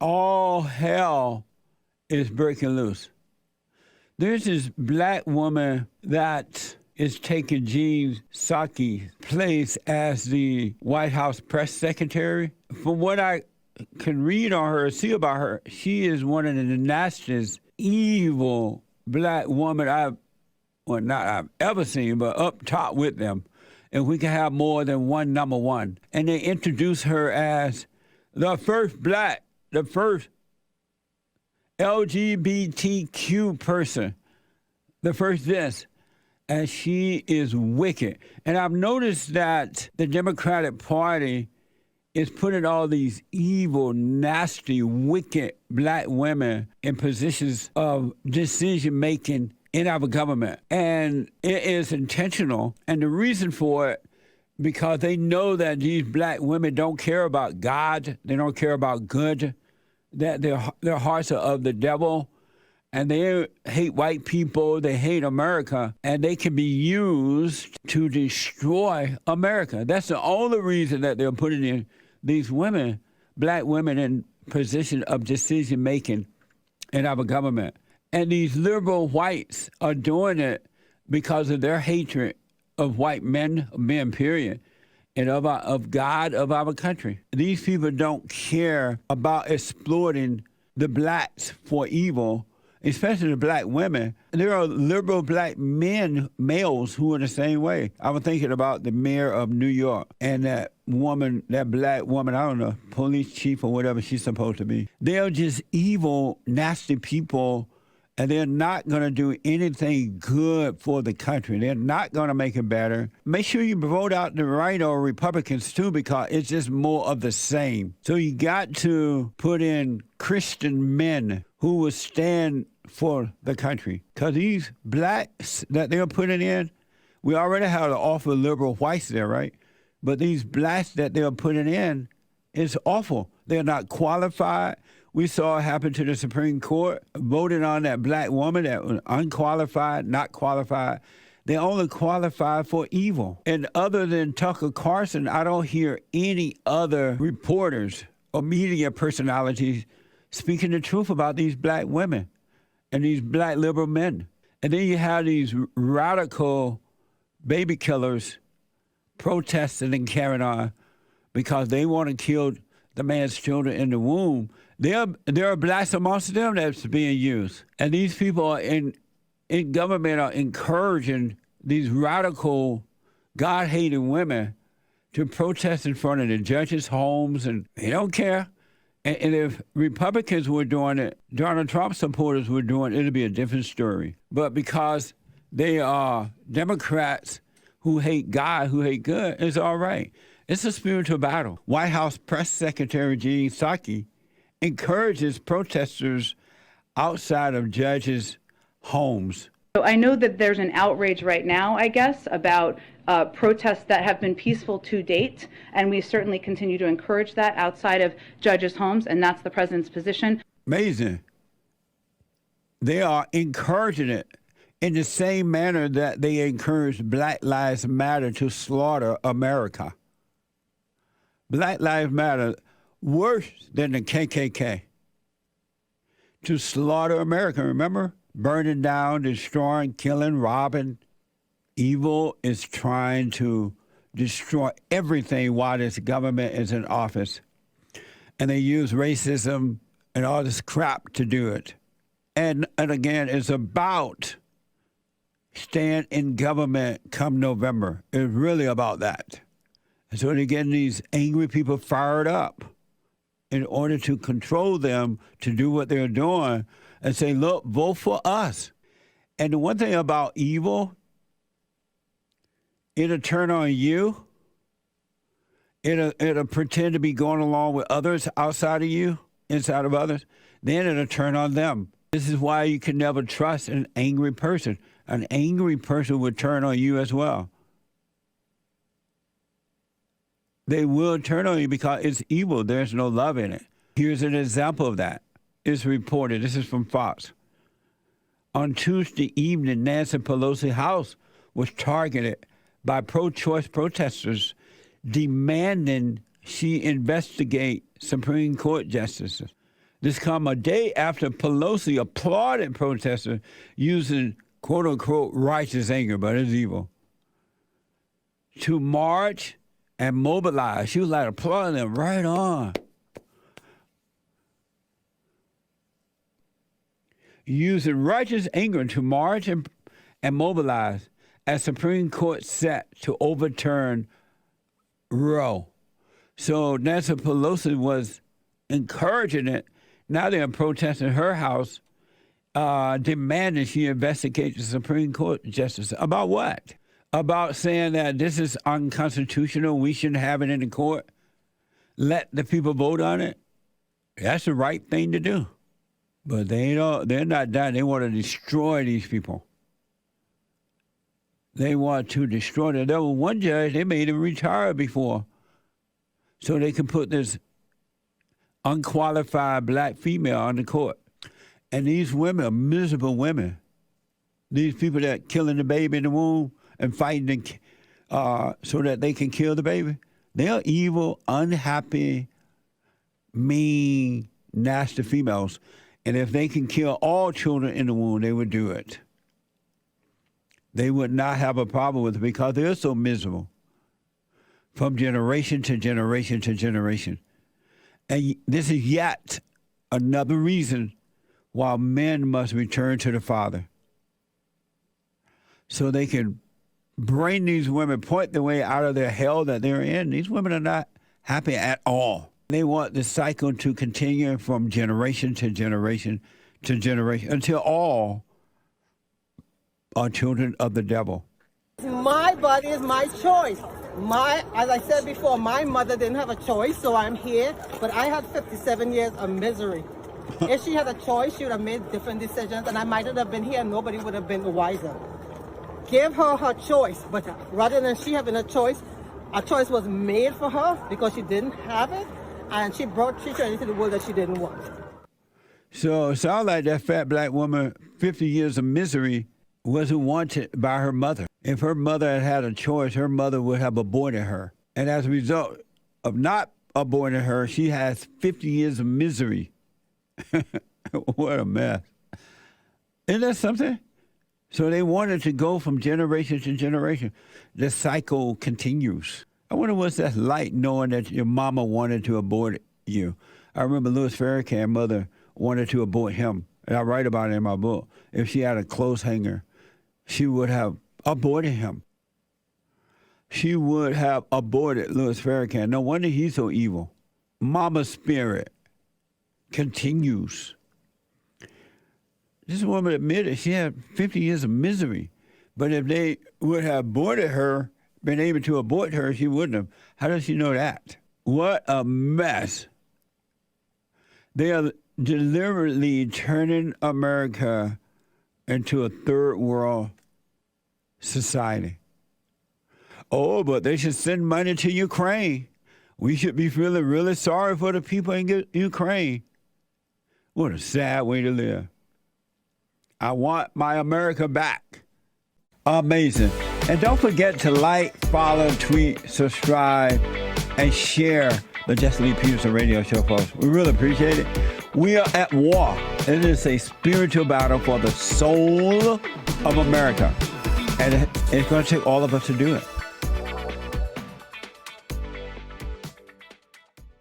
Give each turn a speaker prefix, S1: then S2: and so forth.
S1: all hell is breaking loose. There's this black woman that is taking Jean Psaki's place as the White House press secretary. From what I can read on her, see about her, she is one of the nastiest, evil black woman I've ever seen, but up top with them. And we can have more than one number one. And they introduce her as the first LGBTQ person, the first this. And she is wicked. And I've noticed that the Democratic Party is putting all these evil, nasty, wicked black women in positions of decision-making in our government. And it is intentional. And the reason for it, because they know that these black women don't care about God, they don't care about good, that their hearts are of the devil, and they hate white people, they hate America, and they can be used to destroy America. That's the only reason that they're putting in these women, black women, in position of decision-making in our government. And these liberal whites are doing it because of their hatred of white men period, and of God, of our country. These people don't care about exploiting the blacks for evil, especially the black women. There are liberal black males who are the same way. I was thinking about the mayor of New York and that woman, that black woman, I don't know, police chief or whatever she's supposed to be. They're just evil, nasty people, and they're not going to do anything good for the country. They're not going to make it better. Make sure you vote out the right or Republicans too, because it's just more of the same. So you got to put in Christian men who will stand for the country. Because these blacks that they're putting in, we already have an awful liberal whites there, right? But these blacks that they're putting in is awful. They're not qualified. We saw it happen to the Supreme Court, voting on that black woman that was unqualified, not qualified. They only qualified for evil. And other than Tucker Carlson, I don't hear any other reporters or media personalities speaking the truth about these black women and these black liberal men. And then you have these radical baby killers protesting and carrying on because they want to kill the man's children in the womb. There are blacks amongst them that's being used. And these people are in government are encouraging these radical, God-hating women to protest in front of the judges' homes, and they don't care. And if Republicans were doing it, Donald Trump supporters were doing it, it'd be a different story. But because they are Democrats who hate God, who hate good, it's all right. It's a spiritual battle. White House Press Secretary Jean Psaki encourages protesters outside of judges' homes.
S2: So I know that there's an outrage right now, I guess, about protests that have been peaceful to date, and we certainly continue to encourage that outside of judges' homes, and that's the president's position.
S1: Amazing. They are encouraging it in the same manner that they encouraged Black Lives Matter to slaughter America. Black Lives Matter, worse than the KKK, to slaughter America, remember? Burning down, destroying, killing, robbing. Evil is trying to destroy everything while this government is in office. And they use racism and all this crap to do it. And again, it's about staying in government come November. It's really about that. And so they're getting these angry people fired up in order to control them to do what they're doing and say, look, vote for us. And the one thing about evil, it'll turn on you. It'll pretend to be going along with others outside of you, inside of others. Then it'll turn on them. This is why you can never trust an angry person. An angry person would turn on you as well. They will turn on you because it's evil. There's no love in it. Here's an example of that. It's reported, this is from Fox. On Tuesday evening, Nancy Pelosi's house was targeted by pro-choice protesters demanding she investigate Supreme Court justices. This come a day after Pelosi applauded protesters using quote-unquote righteous anger, but it's evil, to march and mobilize. She was like applauding them, right on. Using righteous anger to march and mobilize as Supreme Court set to overturn Roe. So Nancy Pelosi was encouraging it. Now they're protesting her house, demanding she investigate the Supreme Court justice. About what? About saying that this is unconstitutional, we shouldn't have it in the court. Let the people vote on it. That's the right thing to do. But they're not done. They want to destroy these people. They want to destroy them. There was one judge, they made him retire before, so they can put this unqualified black female on the court. And these women are miserable women. These people that killing the baby in the womb and fighting so that they can kill the baby, they are evil, unhappy, mean, nasty females. And if they can kill all children in the womb, they would do it. They would not have a problem with it because they're so miserable from generation to generation to generation. And this is yet another reason why men must return to the Father, so they can bring these women, point the way out of their hell that they're in. These women are not happy at all. They want the cycle to continue from generation to generation to generation until all are children of the devil.
S3: My body is my choice. As I said before, my mother didn't have a choice, so I'm here. But I had 57 years of misery. If she had a choice, she would have made different decisions, and I might have been here and nobody would have been wiser. Give her her choice, but rather than she having a choice was made for her because she didn't have it, and she brought children into the world that she didn't want.
S1: So it sounds like that fat black woman, 50 years of misery, wasn't wanted by her mother. If her mother had had a choice, her mother would have aborted her. And as a result of not aborting her, she has 50 years of misery. What a mess. Isn't that something? So they wanted to go from generation to generation. The cycle continues. I wonder what's that like, knowing that your mama wanted to abort you. I remember Louis Farrakhan's mother wanted to abort him. And I write about it in my book. If she had a clothes hanger, she would have aborted him. She would have aborted Louis Farrakhan. No wonder he's so evil. Mama's spirit continues. This woman admitted she had 50 years of misery. But if they would have aborted her, been able to abort her, she wouldn't have. How does she know that? What a mess. They are deliberately turning America into a third world society. Oh, but they should send money to Ukraine. We should be feeling really sorry for the people in Ukraine. What a sad way to live. I want my America back. Amazing. And don't forget to like, follow, tweet, subscribe, and share the Jesse Lee Peterson radio show, folks. We really appreciate it. We are at war. It is a spiritual battle for the soul of America. And it's going to take all of us to do it.